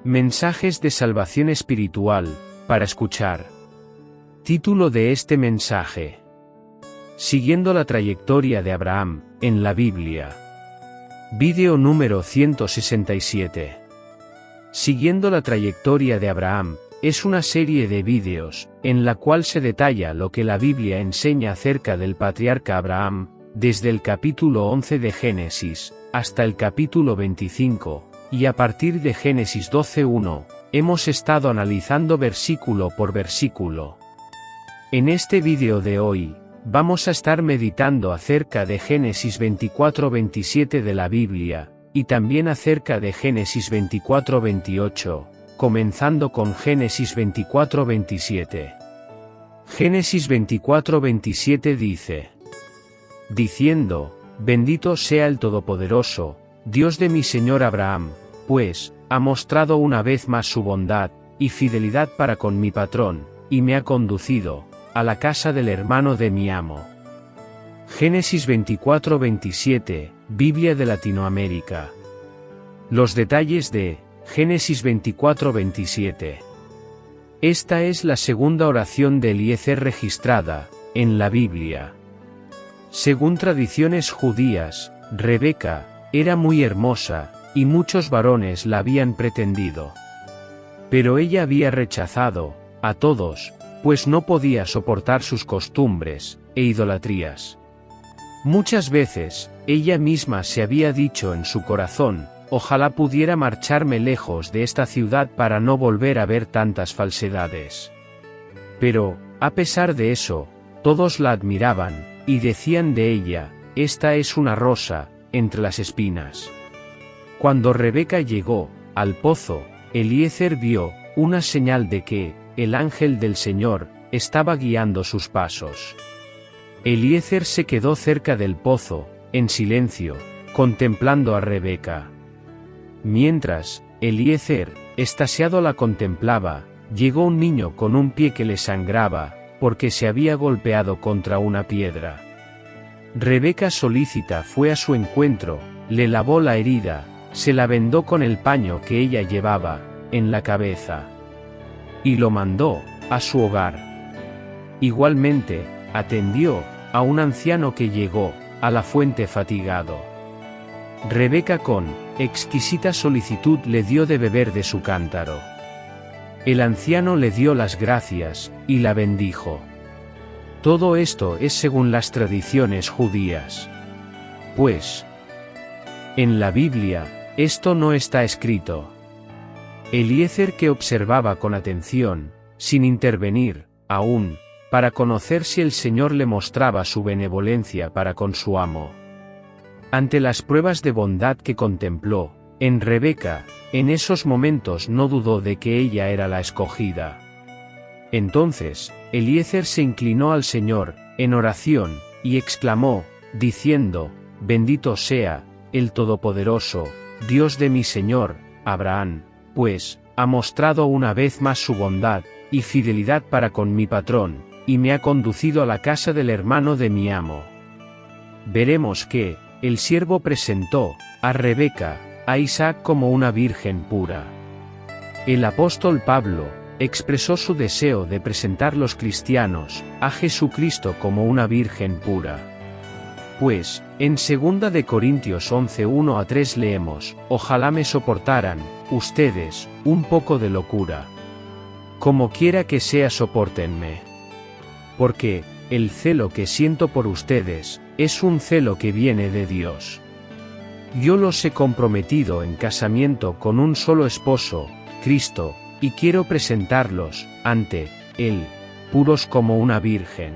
Mensajes de salvación espiritual, para escuchar. Título de este mensaje: Siguiendo la trayectoria de Abraham, en la Biblia. Vídeo número 167. Siguiendo la trayectoria de Abraham, es una serie de vídeos, en la cual se detalla lo que la Biblia enseña acerca del patriarca Abraham, desde el capítulo 11 de Génesis, hasta el capítulo 25. Y a partir de Génesis 12:1, hemos estado analizando versículo por versículo. En este vídeo de hoy, vamos a estar meditando acerca de Génesis 24:27 de la Biblia, y también acerca de Génesis 24:28, comenzando con Génesis 24:27. Génesis 24:27 dice: diciendo, bendito sea el Todopoderoso, Dios de mi Señor Abraham, pues, ha mostrado una vez más su bondad y fidelidad para con mi patrón, y me ha conducido a la casa del hermano de mi amo. Génesis 24:27, Biblia de Latinoamérica. Los detalles de Génesis 24:27. Esta es la segunda oración de Eliezer registrada en la Biblia. Según tradiciones judías, Rebeca era muy hermosa, y muchos varones la habían pretendido. Pero ella había rechazado a todos, pues no podía soportar sus costumbres e idolatrías. Muchas veces, ella misma se había dicho en su corazón: ojalá pudiera marcharme lejos de esta ciudad para no volver a ver tantas falsedades. Pero, a pesar de eso, todos la admiraban, y decían de ella: esta es una rosa entre las espinas. Cuando Rebeca llegó al pozo, Eliezer vio una señal de que el ángel del Señor estaba guiando sus pasos. Eliezer se quedó cerca del pozo, en silencio, contemplando a Rebeca. Mientras Eliezer, extasiado, la contemplaba, llegó un niño con un pie que le sangraba, porque se había golpeado contra una piedra. Rebeca, solícita, fue a su encuentro, le lavó la herida, se la vendó con el paño que ella llevaba en la cabeza, y lo mandó a su hogar. Igualmente, atendió a un anciano que llegó a la fuente fatigado. Rebeca, con exquisita solicitud, le dio de beber de su cántaro. El anciano le dio las gracias y la bendijo. Todo esto es según las tradiciones judías. Pues, en la Biblia, esto no está escrito. Eliezer, que observaba con atención, sin intervenir, aún, para conocer si el Señor le mostraba su benevolencia para con su amo. Ante las pruebas de bondad que contempló en Rebeca, en esos momentos no dudó de que ella era la escogida. Entonces, Eliezer se inclinó al Señor, en oración, y exclamó, diciendo: bendito sea el Todopoderoso, Dios de mi Señor Abraham, pues, ha mostrado una vez más su bondad y fidelidad para con mi patrón, y me ha conducido a la casa del hermano de mi amo. Veremos que el siervo presentó a Rebeca, a Isaac, como una virgen pura. El apóstol Pablo expresó su deseo de presentar los cristianos a Jesucristo como una virgen pura. Pues, en 2 de Corintios 11:1-3 leemos: ojalá me soportaran ustedes un poco de locura. Como quiera que sea, sopórtenme. Porque el celo que siento por ustedes es un celo que viene de Dios. Yo los he comprometido en casamiento con un solo esposo, Cristo, y quiero presentarlos ante Él, puros como una virgen.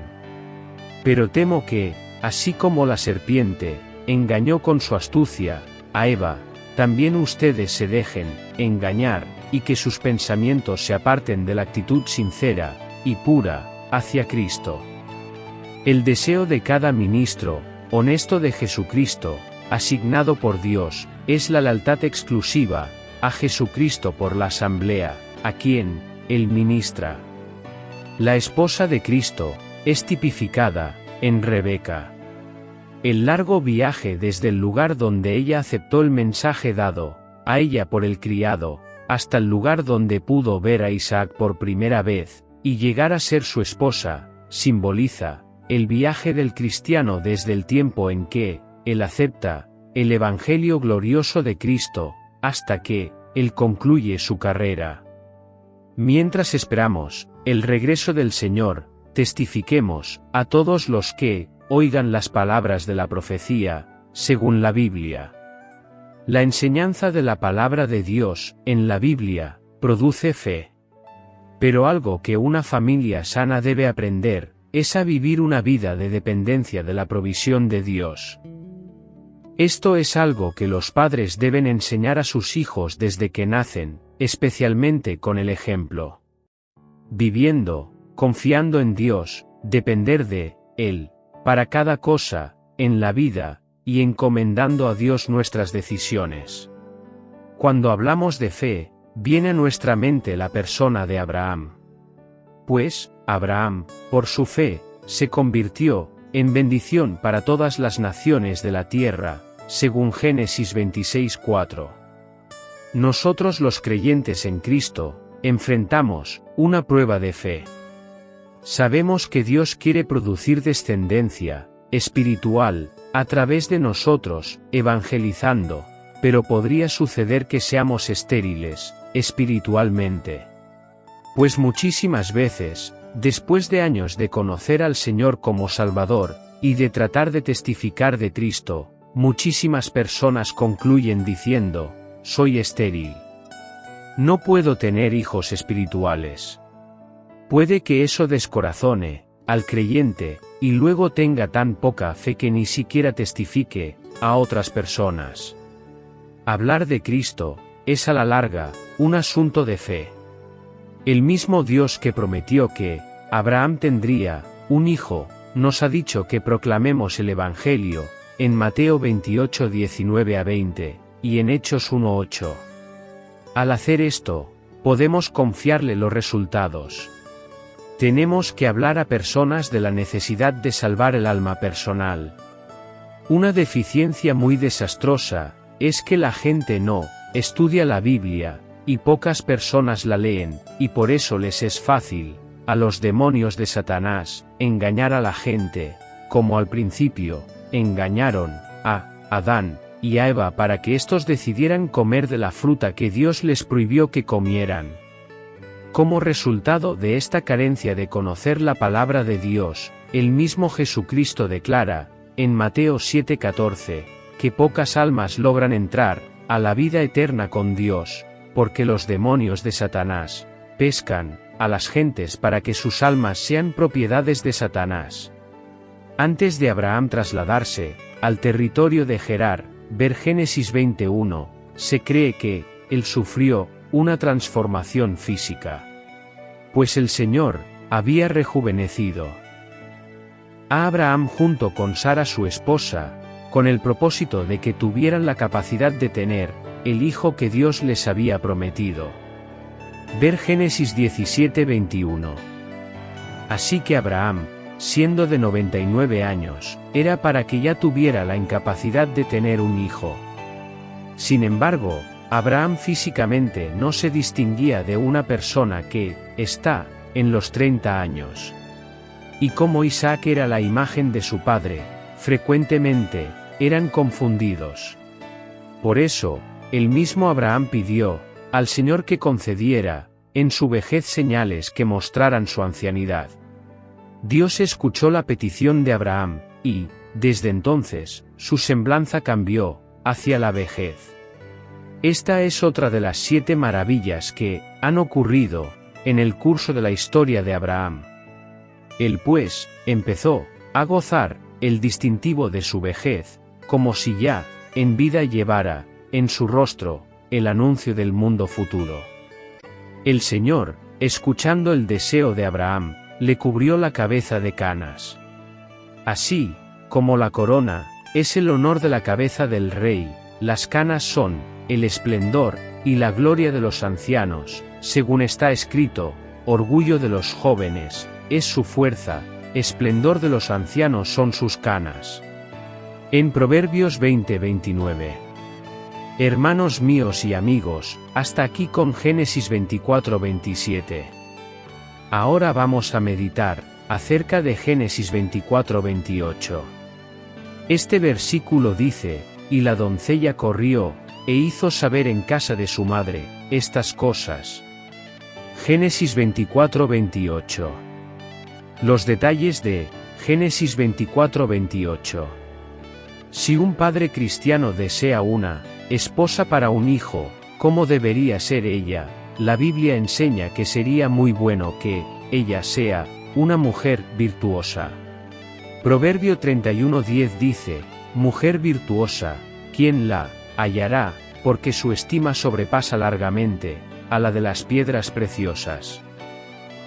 Pero temo que, así como la serpiente engañó con su astucia a Eva, también ustedes se dejen engañar, y que sus pensamientos se aparten de la actitud sincera y pura hacia Cristo. El deseo de cada ministro honesto de Jesucristo, asignado por Dios, es la lealtad exclusiva a Jesucristo por la asamblea, a quien Él ministra. La esposa de Cristo es tipificada en Rebeca. El largo viaje desde el lugar donde ella aceptó el mensaje dado a ella por el criado, hasta el lugar donde pudo ver a Isaac por primera vez, y llegar a ser su esposa, simboliza el viaje del cristiano desde el tiempo en que él acepta el Evangelio glorioso de Cristo, hasta que él concluye su carrera. Mientras esperamos el regreso del Señor, testifiquemos a todos los que oigan las palabras de la profecía, según la Biblia. La enseñanza de la palabra de Dios en la Biblia produce fe. Pero algo que una familia sana debe aprender es a vivir una vida de dependencia de la provisión de Dios. Esto es algo que los padres deben enseñar a sus hijos desde que nacen, especialmente con el ejemplo. Viviendo, confiando en Dios, depender de Él, para cada cosa, en la vida, y encomendando a Dios nuestras decisiones. Cuando hablamos de fe, viene a nuestra mente la persona de Abraham. Pues, Abraham, por su fe, se convirtió en bendición para todas las naciones de la tierra, según Génesis 26:4. Nosotros los creyentes en Cristo, enfrentamos una prueba de fe. Sabemos que Dios quiere producir descendencia espiritual a través de nosotros, evangelizando, pero podría suceder que seamos estériles espiritualmente. Pues muchísimas veces, después de años de conocer al Señor como Salvador, y de tratar de testificar de Cristo, muchísimas personas concluyen diciendo, soy estéril. No puedo tener hijos espirituales. Puede que eso descorazone al creyente, y luego tenga tan poca fe que ni siquiera testifique a otras personas. Hablar de Cristo es a la larga un asunto de fe. El mismo Dios que prometió que Abraham tendría un hijo, nos ha dicho que proclamemos el Evangelio, en Mateo 28, 19-20, y en Hechos 1:8. Al hacer esto, podemos confiarle los resultados. Tenemos que hablar a personas de la necesidad de salvar el alma personal. Una deficiencia muy desastrosa es que la gente no estudia la Biblia, y pocas personas la leen, y por eso les es fácil a los demonios de Satanás engañar a la gente, como al principio engañaron a Adán y a Eva para que estos decidieran comer de la fruta que Dios les prohibió que comieran. Como resultado de esta carencia de conocer la palabra de Dios, el mismo Jesucristo declara, en Mateo 7:14, que pocas almas logran entrar a la vida eterna con Dios, porque los demonios de Satanás pescan a las gentes para que sus almas sean propiedades de Satanás. Antes de Abraham trasladarse al territorio de Gerar, ver Génesis 21, se cree que él sufrió una transformación física. Pues el Señor había rejuvenecido a Abraham junto con Sara su esposa, con el propósito de que tuvieran la capacidad de tener el hijo que Dios les había prometido. Ver Génesis 17:21. Así que Abraham, siendo de 99 años, era para que ya tuviera la incapacidad de tener un hijo. Sin embargo, Abraham físicamente no se distinguía de una persona que está en los 30 años. Y como Isaac era la imagen de su padre, frecuentemente eran confundidos. Por eso, el mismo Abraham pidió al Señor que concediera en su vejez señales que mostraran su ancianidad. Dios escuchó la petición de Abraham, y, desde entonces, su semblanza cambió hacia la vejez. Esta es otra de las 7 maravillas que han ocurrido en el curso de la historia de Abraham. Él pues empezó a gozar el distintivo de su vejez, como si ya en vida llevara en su rostro el anuncio del mundo futuro. El Señor, escuchando el deseo de Abraham, le cubrió la cabeza de canas. Así como la corona es el honor de la cabeza del rey, las canas son el esplendor y la gloria de los ancianos, según está escrito, orgullo de los jóvenes es su fuerza, esplendor de los ancianos son sus canas. En Proverbios 20:29. Hermanos míos y amigos, hasta aquí con Génesis 24-27. Ahora vamos a meditar acerca de Génesis 24-28. Este versículo dice, y la doncella corrió, e hizo saber en casa de su madre, estas cosas. Génesis 24-28. Los detalles de Génesis 24-28. Si un padre cristiano desea una esposa para un hijo, ¿cómo debería ser ella? La Biblia enseña que sería muy bueno que ella sea una mujer virtuosa. Proverbio 31:10 dice, mujer virtuosa, ¿quién la hallará? Porque su estima sobrepasa largamente a la de las piedras preciosas.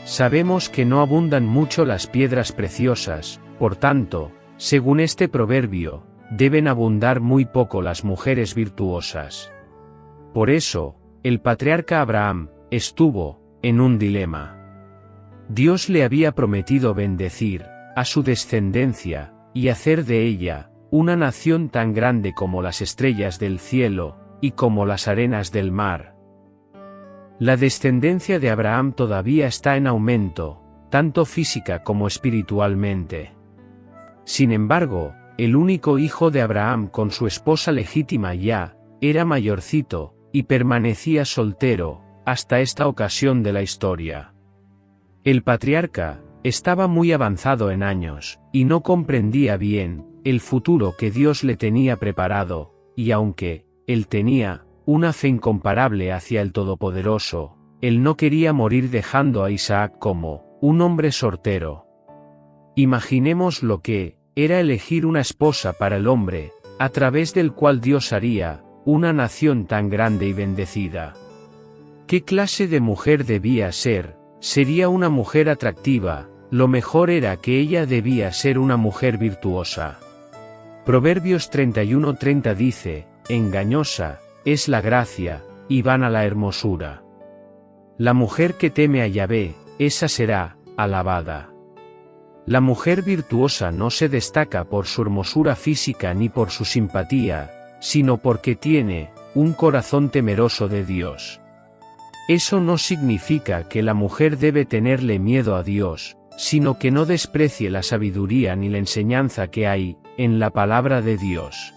Sabemos que no abundan mucho las piedras preciosas, por tanto, según este proverbio, deben abundar muy poco las mujeres virtuosas. Por eso, el patriarca Abraham estuvo en un dilema. Dios le había prometido bendecir a su descendencia y hacer de ella una nación tan grande como las estrellas del cielo y como las arenas del mar. La descendencia de Abraham todavía está en aumento, tanto física como espiritualmente. Sin embargo, el único hijo de Abraham con su esposa legítima ya era mayorcito, y permanecía soltero, hasta esta ocasión de la historia. El patriarca estaba muy avanzado en años, y no comprendía bien el futuro que Dios le tenía preparado, y aunque él tenía una fe incomparable hacia el Todopoderoso, él no quería morir dejando a Isaac como un hombre soltero. Imaginemos lo que era elegir una esposa para el hombre, a través del cual Dios haría una nación tan grande y bendecida. ¿Qué clase de mujer debía ser? Sería una mujer atractiva, lo mejor era que ella debía ser una mujer virtuosa. Proverbios 31:30 dice, engañosa es la gracia, y vana la hermosura. La mujer que teme a Yahvé, esa será alabada. La mujer virtuosa no se destaca por su hermosura física ni por su simpatía, sino porque tiene un corazón temeroso de Dios. Eso no significa que la mujer debe tenerle miedo a Dios, sino que no desprecie la sabiduría ni la enseñanza que hay en la palabra de Dios.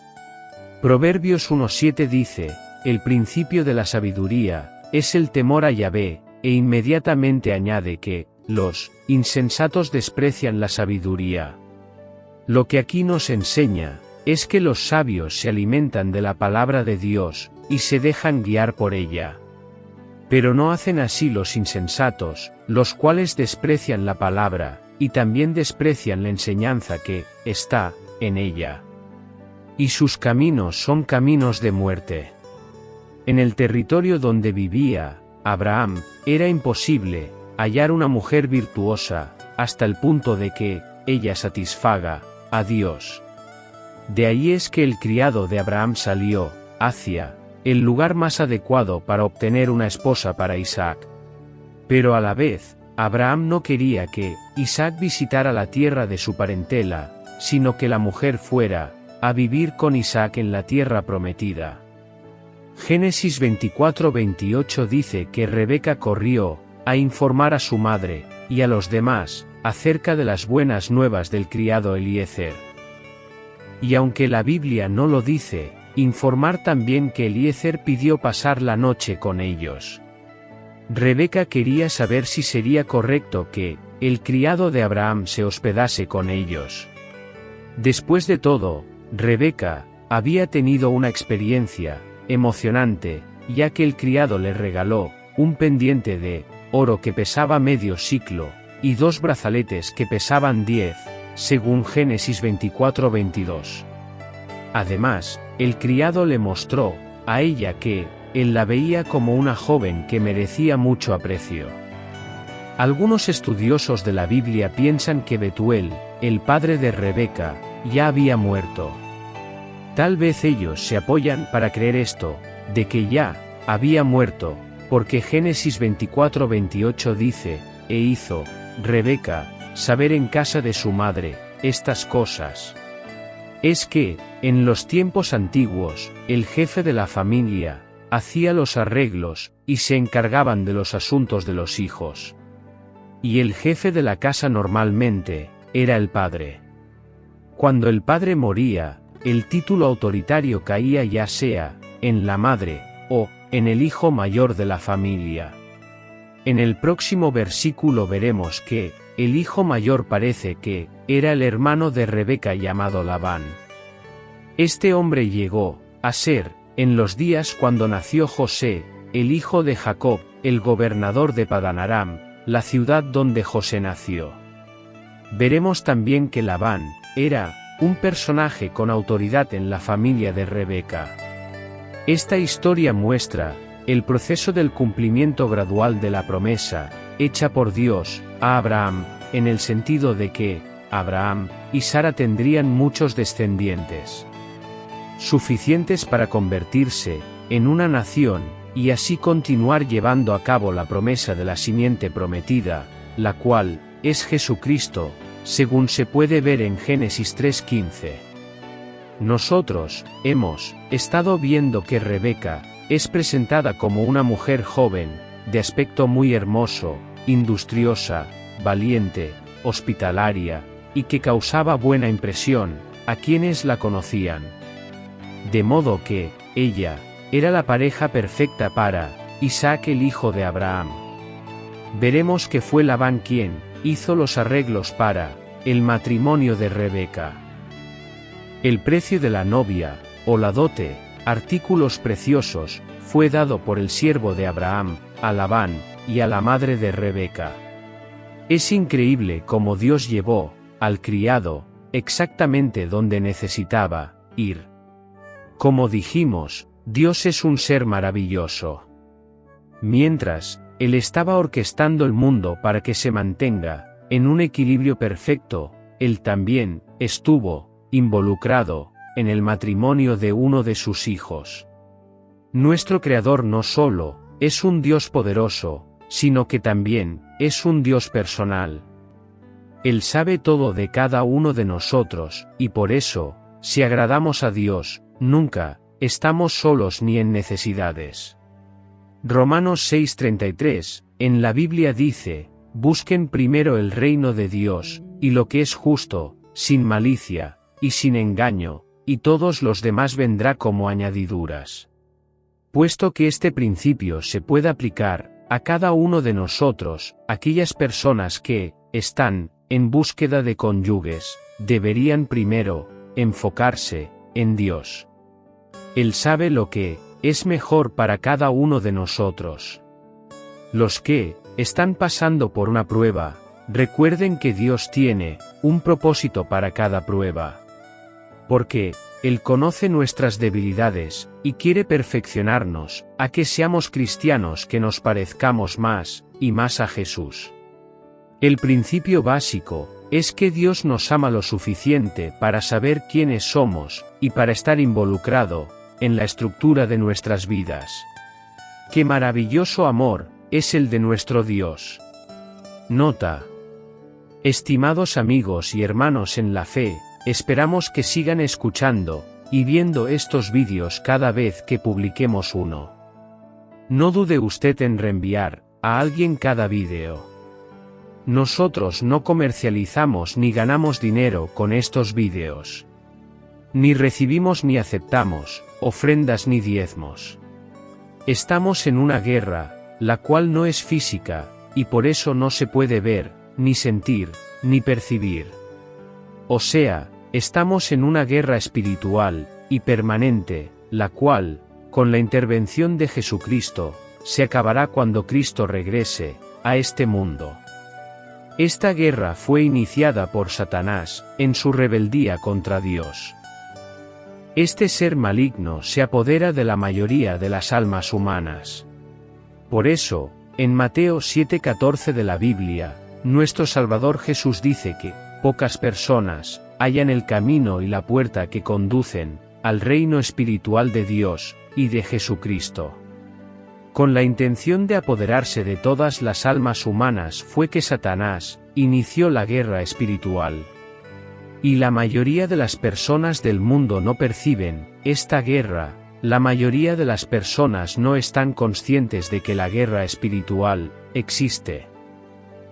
Proverbios 1:7 dice, el principio de la sabiduría es el temor a Yahvé, e inmediatamente añade que los insensatos desprecian la sabiduría. Lo que aquí nos enseña es que los sabios se alimentan de la palabra de Dios y se dejan guiar por ella. Pero no hacen así los insensatos, los cuales desprecian la palabra, y también desprecian la enseñanza que está en ella. Y sus caminos son caminos de muerte. En el territorio donde vivía Abraham, era imposible hallar una mujer virtuosa, hasta el punto de que ella satisfaga a Dios. De ahí es que el criado de Abraham salió hacia el lugar más adecuado para obtener una esposa para Isaac. Pero a la vez, Abraham no quería que Isaac visitara la tierra de su parentela, sino que la mujer fuera a vivir con Isaac en la tierra prometida. Génesis 24:28 dice que Rebeca corrió a informar a su madre y a los demás acerca de las buenas nuevas del criado Eliezer. Y aunque la Biblia no lo dice, informar también que Eliezer pidió pasar la noche con ellos. Rebeca quería saber si sería correcto que el criado de Abraham se hospedase con ellos. Después de todo, Rebeca había tenido una experiencia emocionante, ya que el criado le regaló un pendiente de oro que pesaba medio siclo, y 2 brazaletes que pesaban 10, según Génesis 24:22. Además, el criado le mostró a ella que él la veía como una joven que merecía mucho aprecio. Algunos estudiosos de la Biblia piensan que Betuel, el padre de Rebeca, ya había muerto. Tal vez ellos se apoyan para creer esto, de que ya había muerto, porque Génesis 24:28 dice, e hizo Rebeca saber en casa de su madre estas cosas. Es que en los tiempos antiguos, el jefe de la familia hacía los arreglos y se encargaban de los asuntos de los hijos. Y el jefe de la casa normalmente era el padre. Cuando el padre moría, el título autoritario caía ya sea en la madre o en el hijo mayor de la familia. En el próximo versículo veremos que el hijo mayor parece que era el hermano de Rebeca llamado Labán. Este hombre llegó a ser, en los días cuando nació José, el hijo de Jacob, el gobernador de Padán Aram, la ciudad donde José nació. Veremos también que Labán era un personaje con autoridad en la familia de Rebeca. Esta historia muestra el proceso del cumplimiento gradual de la promesa hecha por Dios a Abraham, en el sentido de que Abraham y Sara tendrían muchos descendientes, suficientes para convertirse en una nación, y así continuar llevando a cabo la promesa de la simiente prometida, la cual es Jesucristo, según se puede ver en Génesis 3:15. Nosotros hemos estado viendo que Rebeca es presentada como una mujer joven, de aspecto muy hermoso, industriosa, valiente, hospitalaria, y que causaba buena impresión a quienes la conocían. De modo que ella era la pareja perfecta para Isaac, el hijo de Abraham. Veremos que fue Labán quien hizo los arreglos para el matrimonio de Rebeca. El precio de la novia, o la dote, artículos preciosos, fue dado por el siervo de Abraham a Labán y a la madre de Rebeca. Es increíble cómo Dios llevó al criado exactamente donde necesitaba ir. Como dijimos, Dios es un ser maravilloso. Mientras Él estaba orquestando el mundo para que se mantenga en un equilibrio perfecto, Él también estuvo involucrado en el matrimonio de uno de sus hijos. Nuestro Creador no solo es un Dios poderoso, sino que también es un Dios personal. Él sabe todo de cada uno de nosotros, y por eso, si agradamos a Dios, nunca estamos solos ni en necesidades. Romanos 6:33, en la Biblia dice, busquen primero el reino de Dios, y lo que es justo, sin malicia, y sin engaño, y todos los demás vendrá como añadiduras. Puesto que este principio se puede aplicar a cada uno de nosotros, aquellas personas que están en búsqueda de cónyuges, deberían primero enfocarse en Dios. Él sabe lo que es mejor para cada uno de nosotros. Los que están pasando por una prueba, recuerden que Dios tiene un propósito para cada prueba. Porque Él conoce nuestras debilidades y quiere perfeccionarnos, a que seamos cristianos que nos parezcamos más y más a Jesús. El principio básico es que Dios nos ama lo suficiente para saber quiénes somos y para estar involucrado en la estructura de nuestras vidas. ¡Qué maravilloso amor es el de nuestro Dios! Nota. Estimados amigos y hermanos en la fe, esperamos que sigan escuchando y viendo estos vídeos cada vez que publiquemos uno. No dude usted en reenviar a alguien cada vídeo. Nosotros no comercializamos ni ganamos dinero con estos vídeos. Ni recibimos ni aceptamos ofrendas ni diezmos. Estamos en una guerra, la cual no es física, y por eso no se puede ver, ni sentir, ni percibir. O sea, estamos en una guerra espiritual y permanente, la cual, con la intervención de Jesucristo, se acabará cuando Cristo regrese a este mundo. Esta guerra fue iniciada por Satanás en su rebeldía contra Dios. Este ser maligno se apodera de la mayoría de las almas humanas. Por eso, en Mateo 7:14 de la Biblia, nuestro Salvador Jesús dice que pocas personas hallan el camino y la puerta que conducen al reino espiritual de Dios y de Jesucristo. Con la intención de apoderarse de todas las almas humanas fue que Satanás inició la guerra espiritual. Y la mayoría de las personas del mundo no perciben esta guerra. La mayoría de las personas no están conscientes de que la guerra espiritual existe.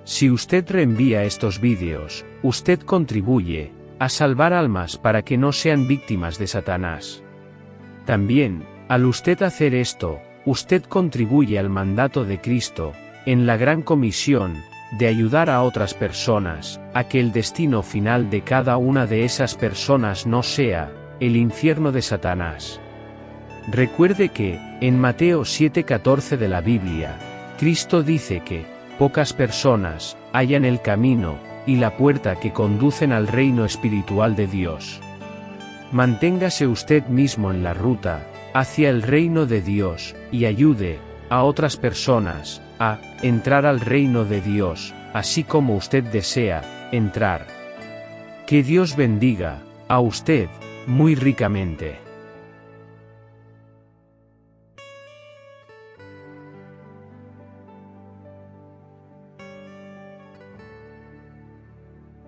Si usted reenvía estos vídeos, usted contribuye a salvar almas para que no sean víctimas de Satanás. También, al usted hacer esto, usted contribuye al mandato de Cristo, en la gran comisión, de ayudar a otras personas, a que el destino final de cada una de esas personas no sea el infierno de Satanás. Recuerde que, en Mateo 7:14 de la Biblia, Cristo dice que pocas personas hallan el camino y la puerta que conducen al reino espiritual de Dios. Manténgase usted mismo en la ruta hacia el reino de Dios y ayude a otras personas a entrar al reino de Dios, así como usted desea entrar. Que Dios bendiga a usted muy ricamente.